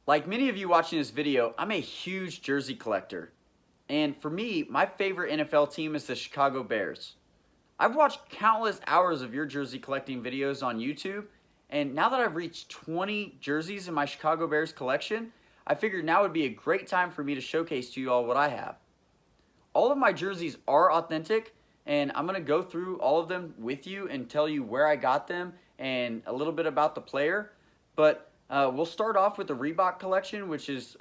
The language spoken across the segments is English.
Like many of you watching this video, I'm a huge jersey collector. And for me, my favorite NFL team is the Chicago Bears. I've watched countless hours of your jersey collecting videos on YouTube, and now that I've reached 20 jerseys in my Chicago Bears collection, I figured now would be a great time for me to showcase to you all what I have. All of my jerseys are authentic, and I'm going to go through all of them with you and tell you where I got them and a little bit about the player. But we'll start off with the Reebok collection, which is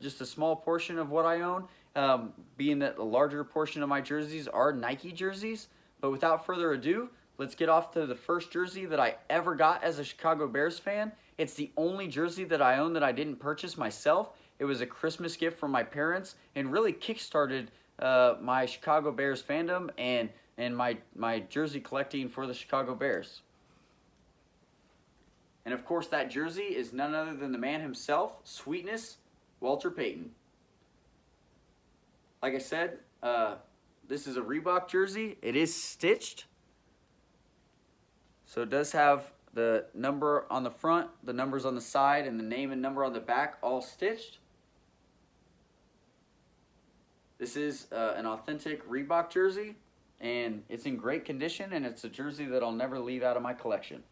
just a small portion of what I own, being that the larger portion of my jerseys are Nike jerseys. But without further ado, let's get off to the first jersey that I ever got as a Chicago Bears fan. It's the only jersey that I own that I didn't purchase myself. It was a Christmas gift from my parents and really kickstarted my Chicago Bears fandom and my jersey collecting for the Chicago Bears. And of course, that jersey is none other than the man himself, Sweetness, Walter Payton. Like I said, this is a Reebok jersey. It is stitched. So it does have the number on the front, the numbers on the side, and the name and number on the back all stitched. This is an authentic Reebok jersey, and it's in great condition, and it's a jersey that I'll never leave out of my collection.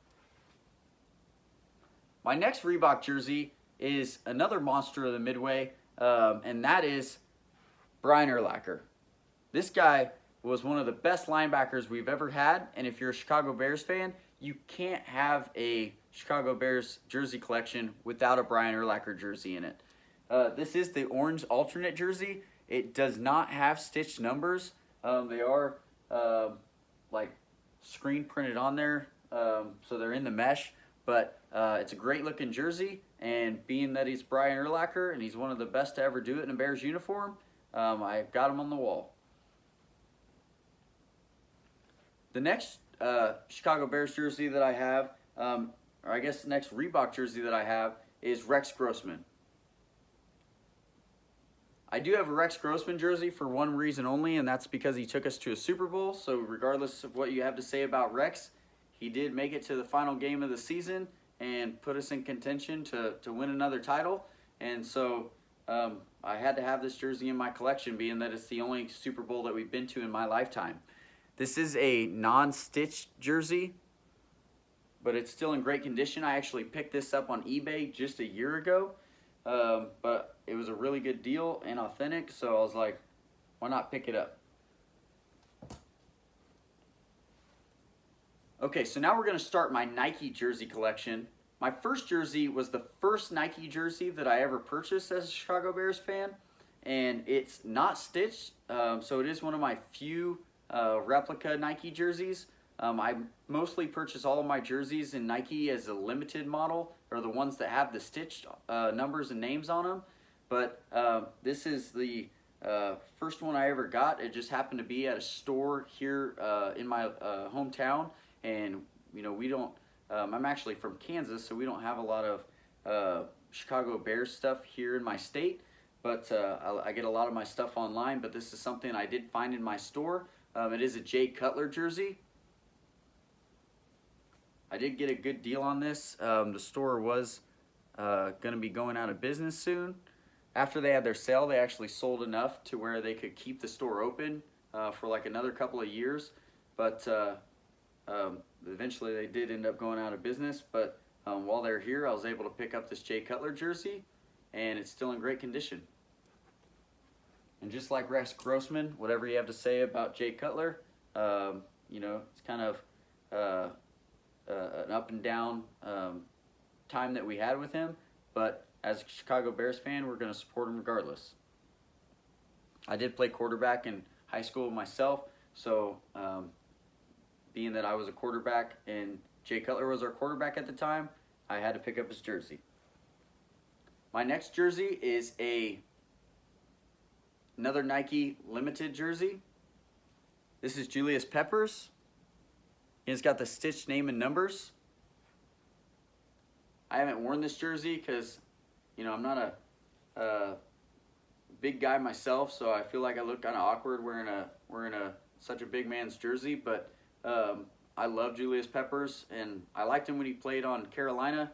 My next Reebok jersey is another monster of the Midway, and that is Brian Urlacher. This guy was one of the best linebackers we've ever had, and if you're a Chicago Bears fan, you can't have a Chicago Bears jersey collection without a Brian Urlacher jersey in it. This is the orange alternate jersey. It does not have stitched numbers. They are like screen printed on there, so they're in the mesh. But it's a great looking jersey, and being that he's Brian Urlacher and he's one of the best to ever do it in a Bears uniform, I've got him on the wall. The next Chicago Bears jersey that I have, or I guess the next Reebok jersey that I have, is Rex Grossman. I do have a Rex Grossman jersey for one reason only, and that's because he took us to a Super Bowl. So regardless of what you have to say about Rex, he did make it to the final game of the season and put us in contention to win another title. And so I had to have this jersey in my collection, being that it's the only Super Bowl that we've been to in my lifetime. This is a non-stitched jersey, but it's still in great condition. I actually picked this up on eBay just a year ago, but it was a really good deal and authentic, so I was like, why not pick it up? Okay, so now we're going to start my Nike jersey collection. My first jersey was the first Nike jersey that I ever purchased as a Chicago Bears fan, and it's not stitched, so it is one of my few replica Nike jerseys. I mostly purchase all of my jerseys in Nike as a limited model, or the ones that have the stitched numbers and names on them. But this is the first one I ever got. It just happened to be at a store here in my hometown, and you know, we don't. I'm actually from Kansas, so we don't have a lot of Chicago Bears stuff here in my state. But I get a lot of my stuff online. But this is something I did find in my store. It is a Jay Cutler jersey. I did get a good deal on this. The store was going to be going out of business soon. After they had their sale, they actually sold enough to where they could keep the store open for like another couple of years. But eventually they did end up going out of business. But while they're here, I was able to pick up this Jay Cutler jersey, and it's still in great condition. And just like Rex Grossman, whatever you have to say about Jay Cutler, you know, it's kind of an up and down time that we had with him. But as a Chicago Bears fan, we're going to support him regardless. I did play quarterback in high school myself, so being that I was a quarterback and Jay Cutler was our quarterback at the time, I had to pick up his jersey. My next jersey is another Nike limited jersey. This is Julius Peppers. He's got the stitched name and numbers. I haven't worn this jersey because, you know, I'm not a big guy myself, so I feel like I look kind of awkward wearing such a big man's jersey. But I love Julius Peppers, and I liked him when he played on Carolina.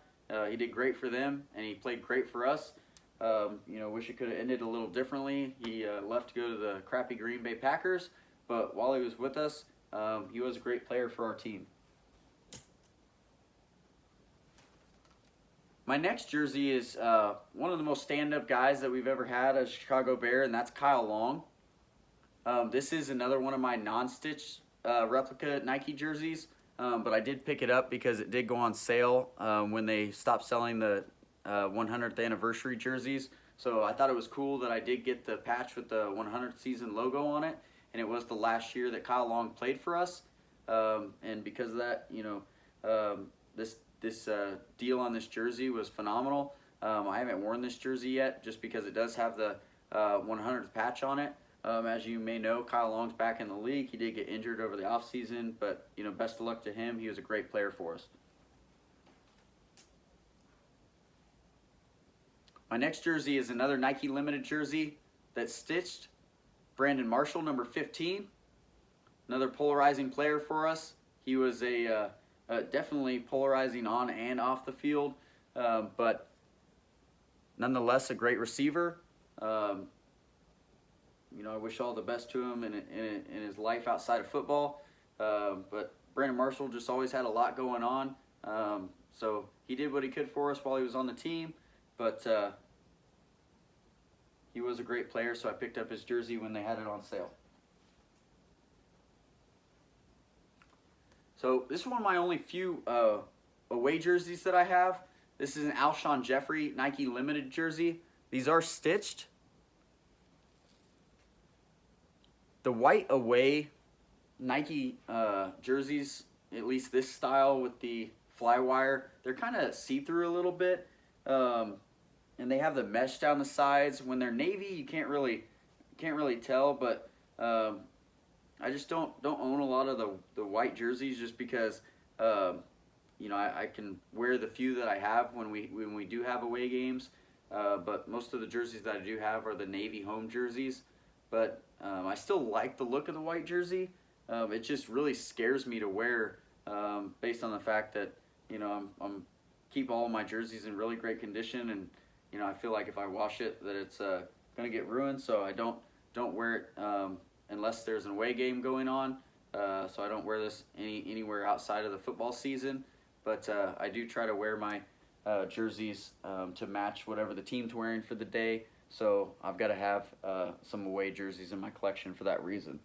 He did great for them, and he played great for us. Wish it could have ended a little differently. He left to go to the crappy Green Bay Packers, but while he was with us, he was a great player for our team. My next jersey is one of the most stand-up guys that we've ever had as a Chicago Bear, and that's Kyle Long. This is another one of my non-stitch replica Nike jerseys, but I did pick it up because it did go on sale when they stopped selling the 100th anniversary jerseys. So I thought it was cool that I did get the patch with the 100th season logo on it, and it was the last year that Kyle Long played for us. And because of that, this deal on this jersey was phenomenal. I haven't worn this jersey yet just because it does have the 100th patch on it. As you may know, Kyle Long's back in the league. He did get injured over the offseason, but best of luck to him. He was a great player for us. My next jersey is another Nike Limited jersey that's stitched. Brandon Marshall, number 15. Another polarizing player for us. He was a definitely polarizing on and off the field, but nonetheless a great receiver. I wish all the best to him in his life outside of football. But Brandon Marshall just always had a lot going on. So he did what he could for us while he was on the team, but he was a great player, so I picked up his jersey when they had it on sale. So this is one of my only few away jerseys that I have. This is an Alshon Jeffrey Nike Limited jersey. These are stitched. The white away Nike jerseys, at least this style with the fly wire, they're kind of see-through a little bit, and they have the mesh down the sides. When they're navy, you can't really tell, but I just don't own a lot of the white jerseys just because I can wear the few that I have when we do have away games, but most of the jerseys that I do have are the navy home jerseys. But I still like the look of the white jersey. It just really scares me to wear, based on the fact that I'm keep all of my jerseys in really great condition, and I feel like if I wash it that it's gonna get ruined. So I don't wear it unless there's an away game going on. So I don't wear this anywhere outside of the football season. But I do try to wear my jerseys to match whatever the team's wearing for the day. So I've got to have some away jerseys in my collection for that reason.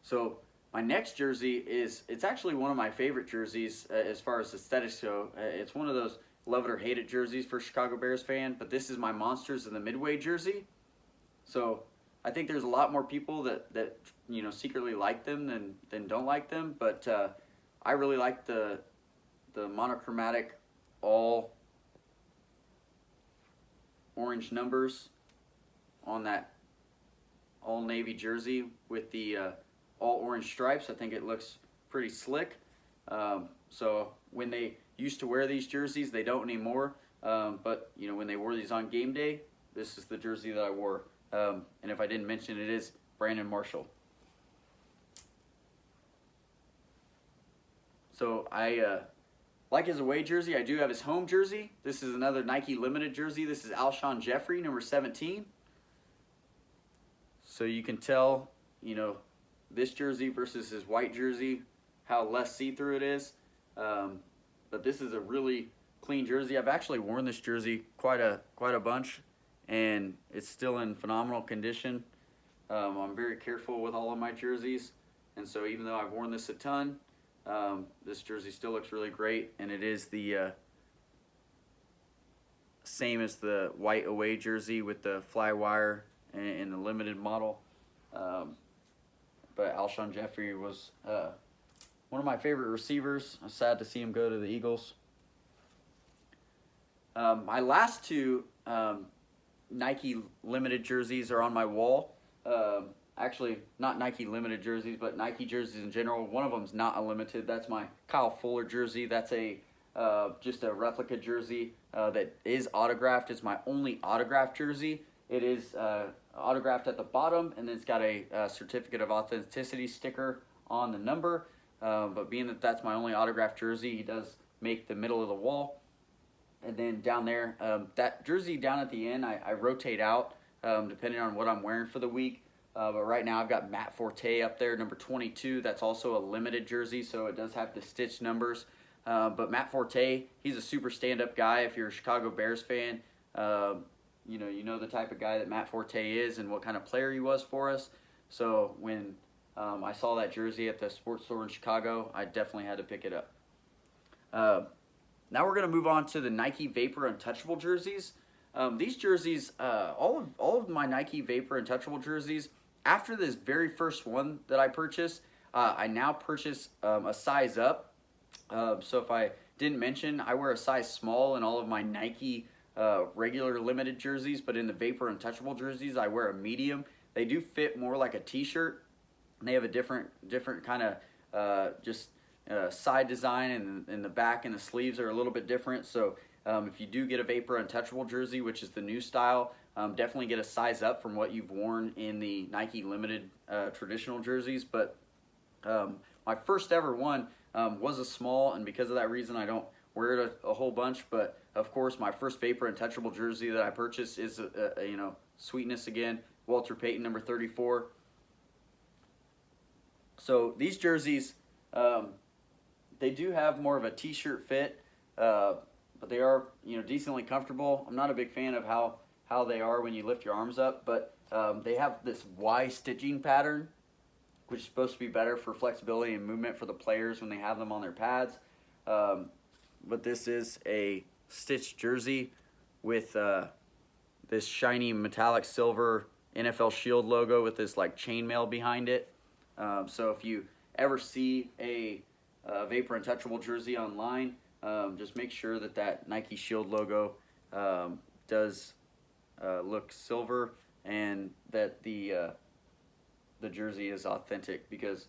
So my next jersey it's actually one of my favorite jerseys as far as aesthetics go. It's one of those love it or hate it jerseys for a Chicago Bears fan, but this is my Monsters in the Midway jersey. So I think there's a lot more people that secretly like them than don't like them, but I really like the monochromatic all orange numbers on that all navy jersey with the all orange stripes. I think it looks pretty slick. So when they used to wear these jerseys, they don't anymore. But when they wore these on game day, this is the jersey that I wore. And if I didn't mention, it is Brandon Marshall. So I like his away jersey. I do have his home jersey. This is another Nike Limited jersey. This is Alshon Jeffrey, number 17. So you can tell, this jersey versus his white jersey, how less see-through it is. But this is a really clean jersey. I've actually worn this jersey quite a bunch, and it's still in phenomenal condition. I'm very careful with all of my jerseys, and so even though I've worn this a ton, this jersey still looks really great, and it is the same as the white away jersey with the fly wire in the limited model. But Alshon Jeffrey was one of my favorite receivers. I'm sad to see him go to the Eagles. My last two Nike Limited jerseys are on my wall. Actually, not Nike Limited jerseys, but Nike jerseys in general. One of them is not a limited. That's my Kyle Fuller jersey. That's just a replica jersey that is autographed. It's my only autographed jersey. It is autographed at the bottom, and then it's got a certificate of authenticity sticker on the number. But being that that's my only autographed jersey, he does make the middle of the wall. And then down there, that jersey down at the end, I rotate out depending on what I'm wearing for the week. But right now I've got Matt Forte up there, number 22. That's also a limited jersey, so it does have the stitch numbers. But Matt Forte, he's a super stand-up guy. If you're a Chicago Bears fan, you know the type of guy that Matt Forte is and what kind of player he was for us. So when I saw that jersey at the sports store in Chicago, I definitely had to pick it up. Now we're going to move on to the Nike Vapor Untouchable jerseys. These jerseys, all of my Nike Vapor Untouchable jerseys, after this very first one that I purchased, I now purchase a size up. So if I didn't mention, I wear a size small in all of my Nike regular limited jerseys, but in the Vapor Untouchable jerseys, I wear a medium. They do fit more like a t-shirt, and they have a different kind of side design, and the back and the sleeves are a little bit different. So if you do get a Vapor Untouchable jersey, which is the new style, definitely get a size up from what you've worn in the Nike limited traditional jerseys. But my first ever one was a small, and because of that reason I don't wear it a whole bunch. But of course my first Vapor Untouchable jersey that I purchased is Sweetness again, Walter Payton, number 34. So these jerseys, they do have more of a t-shirt fit, but they are decently comfortable. I'm not a big fan of how they are when you lift your arms up, but they have this Y stitching pattern, which is supposed to be better for flexibility and movement for the players when they have them on their pads. But this is a stitched jersey with this shiny metallic silver NFL Shield logo with this like chainmail behind it. So if you ever see a Vapor Untouchable jersey online, just make sure that Nike Shield logo does look silver, and that the jersey is authentic, because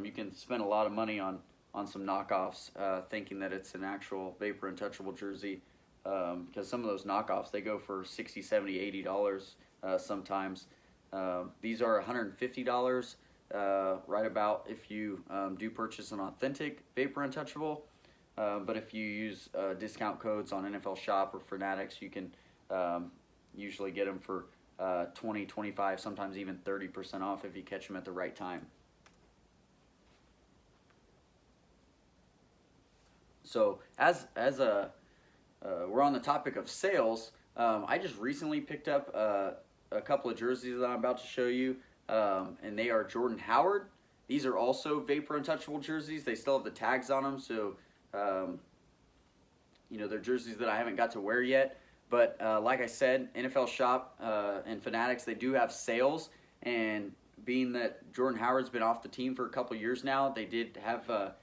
you can spend a lot of money on some knockoffs thinking that it's an actual Vapor Untouchable jersey, because some of those knockoffs, they go for $60, $70, $80 sometimes. These are $150 right about if you do purchase an authentic Vapor Untouchable. But if you use discount codes on NFL Shop or Fanatics, you can usually get them for 20, 25, sometimes even 30% off if you catch them at the right time. So as we're on the topic of sales, I just recently picked up a couple of jerseys that I'm about to show you, and they are Jordan Howard. These are also Vapor Untouchable jerseys. They still have the tags on them, so they're jerseys that I haven't got to wear yet. But like I said, NFL Shop and Fanatics, they do have sales, and being that Jordan Howard's been off the team for a couple years now, they did have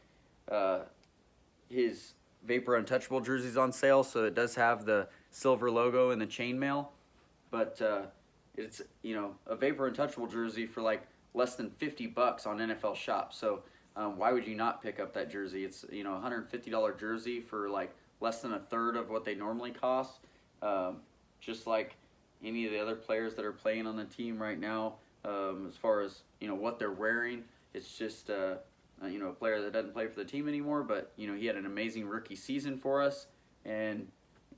his Vapor Untouchable jerseys on sale, so it does have the silver logo and the chainmail. But it's a Vapor Untouchable jersey for like less than $50 on NFL Shop. So why would you not pick up that jersey? It's a $150 jersey for like less than a third of what they normally cost. Just like any of the other players that are playing on the team right now, as far as what they're wearing, it's just a player that doesn't play for the team anymore, but he had an amazing rookie season for us, and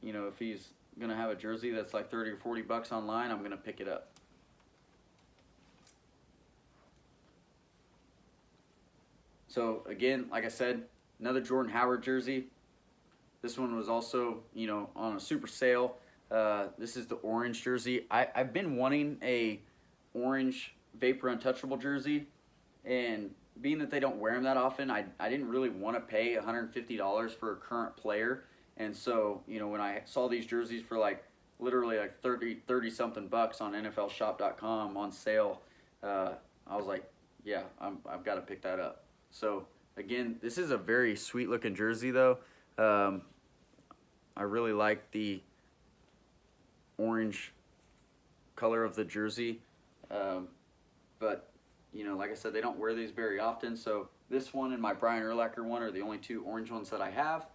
if he's gonna have a jersey that's like 30 or 40 bucks online, I'm gonna pick it up. So again, like I said, another Jordan Howard jersey. This one was also on a super sale. This is the orange jersey. I've been wanting a orange Vapor Untouchable jersey, and being that they don't wear them that often, I didn't really want to pay $150 for a current player. And so, when I saw these jerseys for like literally like 30 something bucks on NFLshop.com on sale, I was like, yeah, I've got to pick that up. So again, this is a very sweet looking jersey though. I really like the orange color of the jersey, but like I said, they don't wear these very often, so this one and my Brian Urlacher one are the only two orange ones that I have.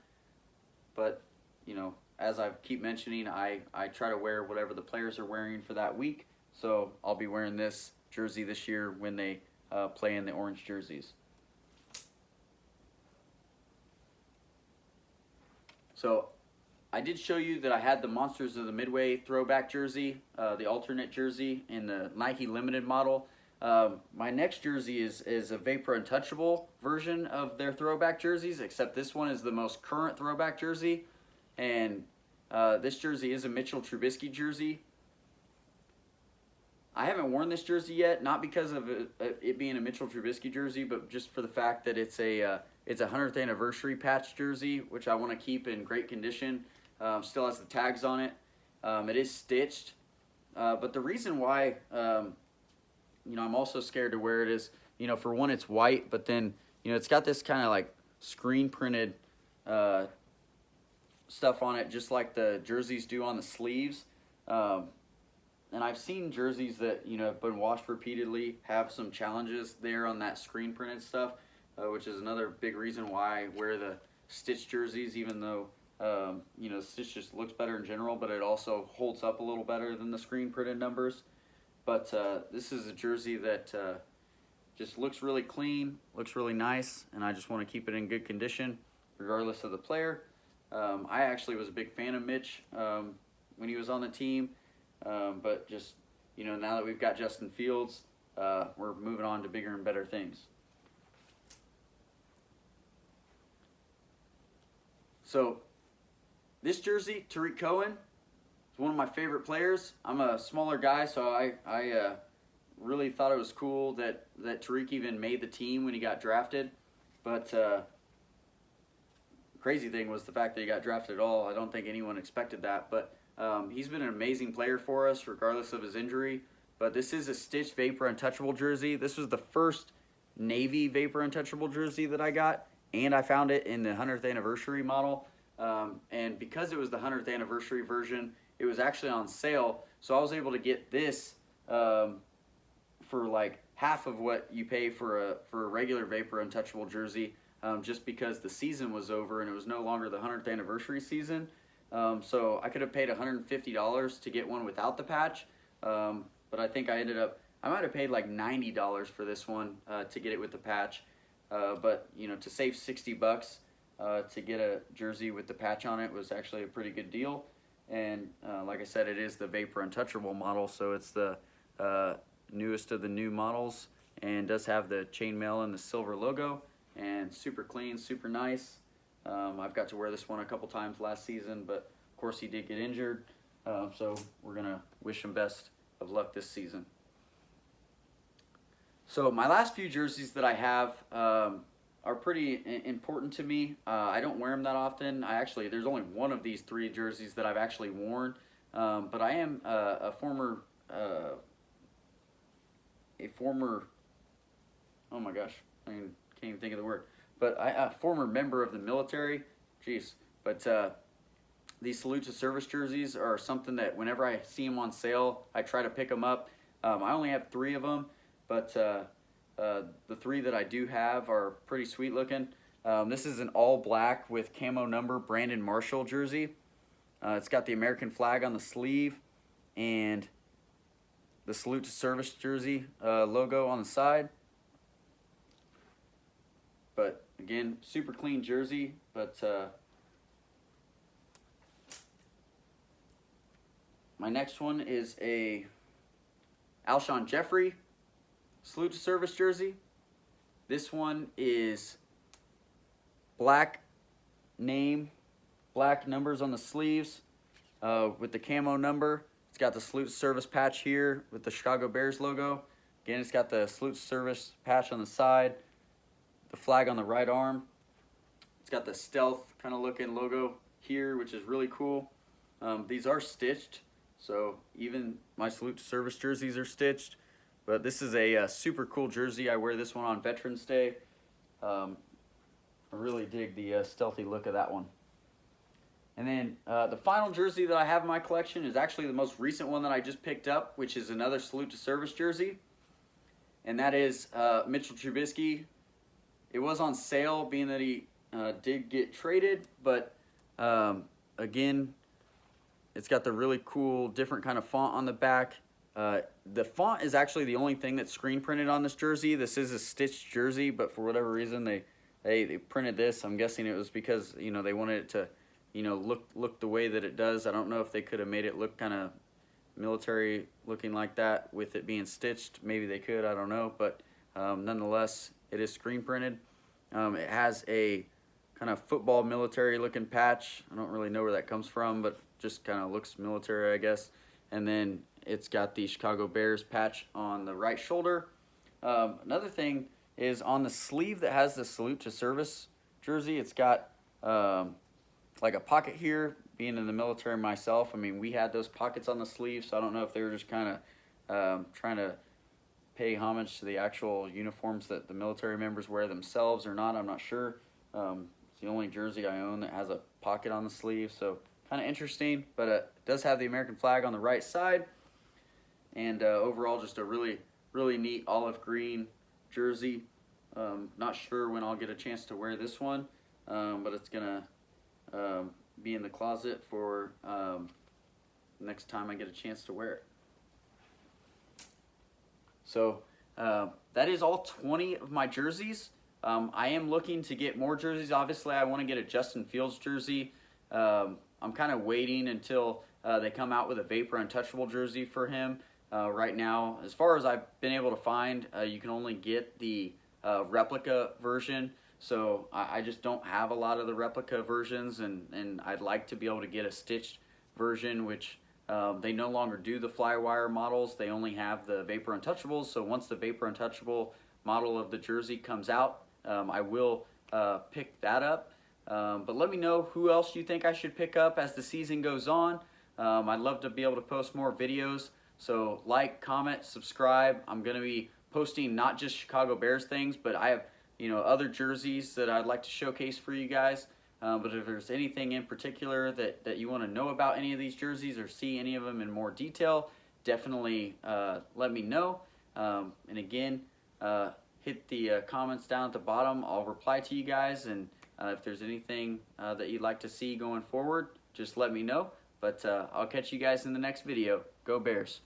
But as I keep mentioning, I try to wear whatever the players are wearing for that week, so I'll be wearing this jersey this year when they play in the orange jerseys. So I did show you that I had the Monsters of the Midway throwback jersey, the alternate jersey in the Nike Limited model. My next jersey is a Vapor Untouchable version of their throwback jerseys, except this one is the most current throwback jersey. And this jersey is a Mitchell Trubisky jersey. I haven't worn this jersey yet, not because of it being a Mitchell Trubisky jersey, but just for the fact that it's a 100th anniversary patch jersey, which I want to keep in great condition. Still has the tags on it. It is stitched, but the reason why I'm also scared to wear it is, for one, it's white, but then it's got this kind of like screen printed stuff on it, just like the jerseys do on the sleeves. And I've seen jerseys that have been washed repeatedly have some challenges there on that screen printed stuff, which is another big reason why I wear the stitched jerseys, even though the stitch just looks better in general, but it also holds up a little better than the screen printed numbers. But this is a jersey that just looks really clean, looks really nice, and I just want to keep it in good condition regardless of the player. I actually was a big fan of Mitch when he was on the team. But just, now that we've got Justin Fields, we're moving on to bigger and better things. So, this jersey, Tariq Cohen, is one of my favorite players. I'm a smaller guy, so I really thought it was cool that Tariq even made the team when he got drafted. But crazy thing was the fact that he got drafted at all. I don't think anyone expected that, but he's been an amazing player for us regardless of his injury. But this is a stitched Vapor Untouchable jersey. This was the first Navy Vapor Untouchable jersey that I got, and I found it in the 100th anniversary model. And because it was the 100th anniversary version, it was actually on sale, so I was able to get this for like half of what you pay for a regular Vapor Untouchable jersey, just because the season was over and it was no longer the 100th anniversary season. So I could have paid $150 to get one without the patch, but I think I might have paid like $90 for this one to get it with the patch. But to save $60 to get a jersey with the patch on it was actually a pretty good deal. And like I said, it is the Vapor Untouchable model, so it's the newest of the new models, and does have the chainmail and the silver logo, and super clean, super nice. I've got to wear this one a couple times last season, but of course he did get injured, so we're going to wish him best of luck this season. So my last few jerseys that I have are pretty important to me. I don't wear them that often. There's only one of these three jerseys that I've actually worn, but I am a former, oh my gosh, I can't even think of the word. But a former member of the military, but these Salute to Service jerseys are something that whenever I see them on sale, I try to pick them up. I only have 3 of them, but the 3 that I do have are pretty sweet looking. This is an all black with camo number Brandon Marshall jersey. It's got the American flag on the sleeve and the Salute to Service jersey logo on the side. But again, super clean jersey, but my next one is a Alshon Jeffrey Salute to Service jersey. This one is black name, black numbers on the sleeves with the camo number. It's got the Salute to Service patch here with the Chicago Bears logo. Again, it's got the Salute to Service patch on the side, the flag on the right arm. It's got the stealth kind of looking logo here, which is really cool. These are stitched, so even my Salute to Service jerseys are stitched. But this is a super cool jersey. I wear this one on Veterans Day. I really dig the stealthy look of that one. And then the final jersey that I have in my collection is actually the most recent one that I just picked up, which is another Salute to Service jersey. And that is Mitchell Trubisky. It was on sale, being that he did get traded, but again, it's got the really cool different kind of font on the back. The font is actually the only thing that's screen printed on this jersey. This is a stitched jersey, but for whatever reason they printed this. I'm guessing it was because they wanted it to look the way that it does. I don't know if they could have made it look kind of military looking like that with it being stitched. Maybe they could, I don't know, but nonetheless, it is screen printed. It has a kind of football military looking patch. I don't really know where that comes from, but just kind of looks military, I guess. And then it's got the Chicago Bears patch on the right shoulder. Another thing is on the sleeve that has the salute to service jersey, it's got like a pocket here. Being in the military myself, I mean, we had those pockets on the sleeve, so I don't know if they were just kind of trying to pay homage to the actual uniforms that the military members wear themselves or not. I'm not sure. It's the only jersey I own that has a pocket on the sleeve, so kind of interesting, but it does have the American flag on the right side. And overall, just a really, really neat olive green jersey. Not sure when I'll get a chance to wear this one, but it's going to be in the closet for next time I get a chance to wear it. So that is all 20 of my jerseys. I am looking to get more jerseys. Obviously, I want to get a Justin Fields jersey. I'm kind of waiting until they come out with a Vapor Untouchable jersey for him. Right now, as far as I've been able to find, you can only get the replica version. So I just don't have a lot of the replica versions, and I'd like to be able to get a stitched version, which they no longer do the Flywire models. They only have the Vapor Untouchables. So once the Vapor Untouchable model of the jersey comes out, I will pick that up. But let me know who else you think I should pick up as the season goes on. I'd love to be able to post more videos. So like, comment, subscribe. I'm going to be posting not just Chicago Bears things, but I have other jerseys that I'd like to showcase for you guys. But if there's anything in particular that you want to know about any of these jerseys or see any of them in more detail, definitely let me know. And again, hit the comments down at the bottom. I'll reply to you guys, and if there's anything that you'd like to see going forward, just let me know. But I'll catch you guys in the next video. Go Bears!